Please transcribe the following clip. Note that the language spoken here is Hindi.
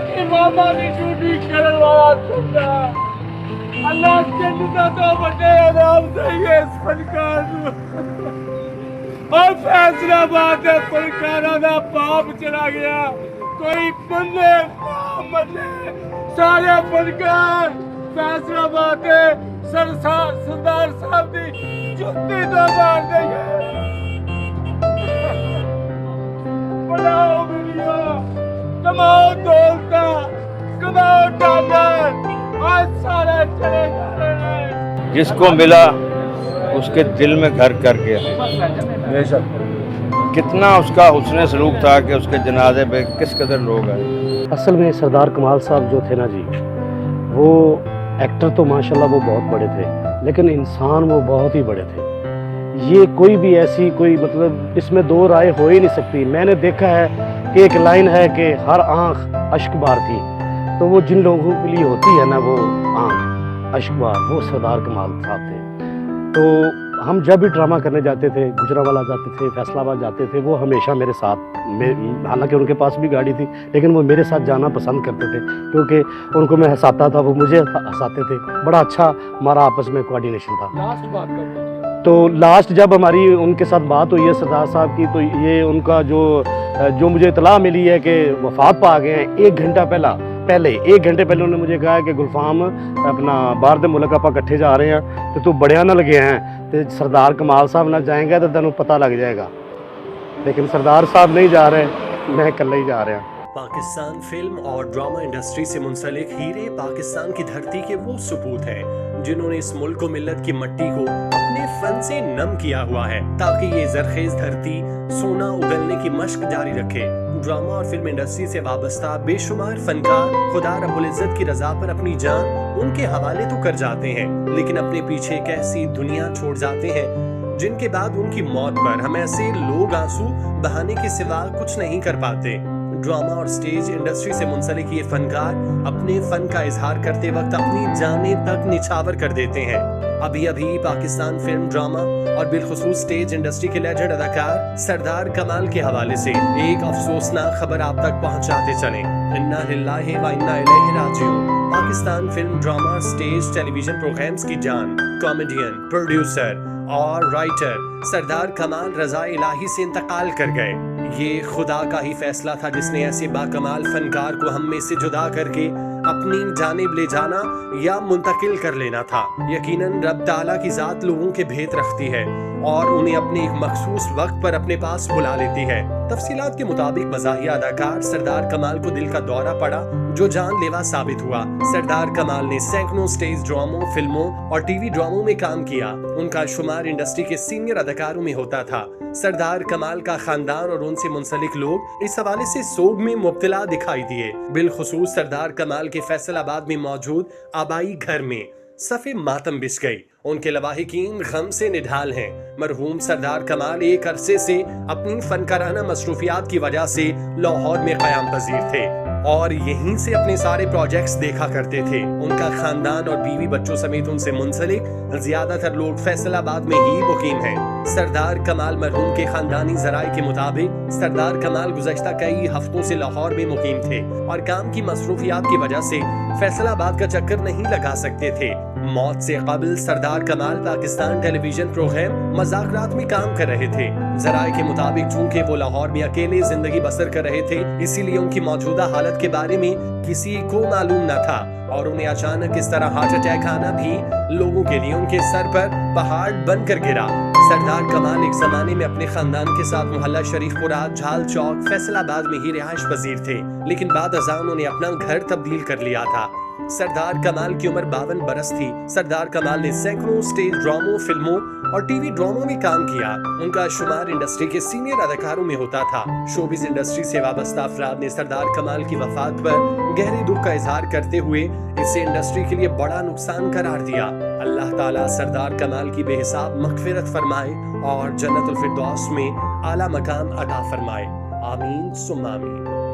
की मामा की ड्यूटी करने वाला सुनता अल्लाह जन्नत तो बड़े आराम से ये फनकार और फैसलाबाद है फनकारा दा पाप चला गया कोई बंदे मजे सारे फनकार फैसलाबाद है सरदार साहब की जुत्ती तो मार देंगे बनाओ वीडियो कमाओ दौलता कमाओ डॉलर आज सारे चले जा रहे हैं जिसको मिला उसके दिल में घर कर गया। बेशक कितना उसका हुस्न सलूक था कि उसके जनाजे पे किस कदर लोग आए। असल में सरदार कमाल साहब जो थे ना जी, वो एक्टर तो माशाल्लाह वो बहुत बड़े थे, लेकिन इंसान वो बहुत ही बड़े थे। ये कोई भी ऐसी कोई मतलब इसमें दो राय हो ही नहीं सकती। मैंने देखा है कि एक लाइन है कि हर आँख अश्कबार थी, तो वो जिन लोगों के लिए होती है ना वो आँख अश्कबार, वो सरदार कमाल साहब थे। तो हम जब भी ड्रामा करने जाते थे, गुजरांवाला जाते थे, फैसलाबाद जाते थे, वो हमेशा मेरे साथ हालांकि उनके पास भी गाड़ी थी, लेकिन वो मेरे साथ जाना पसंद करते थे क्योंकि उनको मैं हंसाता था, वो मुझे हंसाते थे। बड़ा अच्छा हमारा आपस में कोऑर्डिनेशन था। लास्ट बात करते हैं तो लास्ट जब हमारी उनके साथ बात हुई है सरदार साहब की, तो ये उनका जो मुझे इतला मिली है कि वफात पा गए हैं, एक घंटे पहले उन्होंने मुझे कहा कि गुलफाम अपना बाहर दे मुल्क आप इकट्ठे जा रहे हैं तो तू बड़िया ना लगे हैं, तो सरदार कमाल साहब ना जाएंगे तो तेन पता लग जाएगा। लेकिन सरदार साहब नहीं जा रहे, मैं कल ही जा रहा। पाकिस्तान फिल्म और ड्रामा इंडस्ट्री से मुंसलिक हीरे पाकिस्तान की धरती के वो सपूत हैं जिन्होंने इस मुल्क को मिल्लत की मट्टी को अपने फन से नम किया हुआ है ताकि ये जरखेज धरती सोना उगलने की मश्क जारी रखे। ड्रामा और फिल्म इंडस्ट्री से वाबस्ता बेशुमार फनकार खुदा रब्बुल इज्जत की रजा पर अपनी जान उनके हवाले तो कर जाते हैं, लेकिन अपने पीछे एक ऐसी दुनिया छोड़ जाते हैं जिनके बाद उनकी मौत पर हम ऐसे लोग आंसू बहाने के सिवा कुछ नहीं कर पाते। ड्रामा और स्टेज इंडस्ट्री से मुंसलिक ये फनकार अपने फन का इजहार करते वक्त अपनी जानें तक निछावर कर देते हैं। अभी अभी पाकिस्तान फिल्म ड्रामा और बिलखुसूस स्टेज इंडस्ट्री के लेजेंड अदाकार सरदार कमाल के हवाले से एक अफसोसनाक खबर आप तक पहुंचाते चले। इन्ना लिल्लाहि व इन्ना इलैहि राजिऊन। Pakistan film drama stage television programmes की जान कॉमेडियन प्रोड्यूसर और राइटर सरदार कमाल रजा इलाही से इंतकाल कर गए। ये खुदा का ही फैसला था जिसने ऐसे बाकमाल फनकार को हम में से जुदा करके अपनी जानिब ले जाना या मुंतकिल कर लेना था। यकीनन रब ताला की जात लोगों के भेद रखती है और उन्हें अपने एक मखसूस वक्त पर अपने पास बुला लेती है। तफसीलात के मुताबिक मज़ाहिया अदाकार सरदार कमाल को दिल का दौरा पड़ा जो जानलेवा साबित हुआ। सरदार कमाल ने सैकड़ों स्टेज ड्रामों, फिल्मों और टीवी ड्रामों में काम किया। उनका शुमार इंडस्ट्री के सीनियर अदाकारों में होता था। सरदार कमाल का खानदान और उनसे मुंसलिक लोग इस हवाले से सोग में मुब्तला दिखाई दिए। बिलखुसूस सरदार कमाल के फैसलाबाद में मौजूद आबाई घर में सफ़े मातम बिछ गई। उनके लवाहिकीन गम से निढाल हैं। मरहूम सरदार कमाल एक अरसे से अपनी फनकाराना मसरूफियात की वजह से लाहौर में क़याम पजीर थे और यहीं से अपने सारे प्रोजेक्ट्स देखा करते थे। उनका खानदान और बीवी बच्चों समेत उनसे मुंसलिक ज्यादातर लोग फैसलाबाद में ही मुकीम हैं। सरदार कमाल मरहूम के खानदानी जराये के मुताबिक सरदार कमाल गुज़श्ता कई हफ्तों से लाहौर में मुकीम थे और काम की मसरूफियात की वजह से फैसलाबाद का चक्कर नहीं लगा सकते थे। मौत से कबल सरदार कमाल पाकिस्तान टेलीविजन प्रोग्राम मज़ाकरात में काम कर रहे थे। जराये के मुताबिक चूंकि वो लाहौर में अकेले जिंदगी बसर कर रहे थे, इसीलिए उनकी मौजूदा हालत के बारे में किसी को मालूम न था और उन्हें अचानक इस तरह हार्ट अटैक आना भी लोगों के लिए उनके सर पर पहाड़ बनकर गिरा। सरदार कमाल एक जमाने में अपने खानदान के साथ मोहल्ला शरीफपुरा, झाल चौक, फैसलाबाद में ही रिहाइश पजीर थे, लेकिन बाद अज़ां उन्होंने अपना घर तब्दील कर लिया था। सरदार कमाल की उम्र 52 बरस थी। सरदार कमाल ने सैकड़ों स्टेज ड्रामों, फिल्मों और टीवी ड्रामों में काम किया। उनका शुमार इंडस्ट्री के सीनियर अदाकारों में होता था। शोबिज इंडस्ट्री से वाबस्ता अफराद ने सरदार कमाल की वफात पर गहरे दुख का इजहार करते हुए इसे इंडस्ट्री के लिए बड़ा नुकसान करार दिया। अल्लाह ताला सरदार कमाल की बेहिसाब मग़फ़िरत फरमाए और जन्नतुल फिरदौस में आला मकाम अता फरमाए। आमीन सुम्मा आमीन।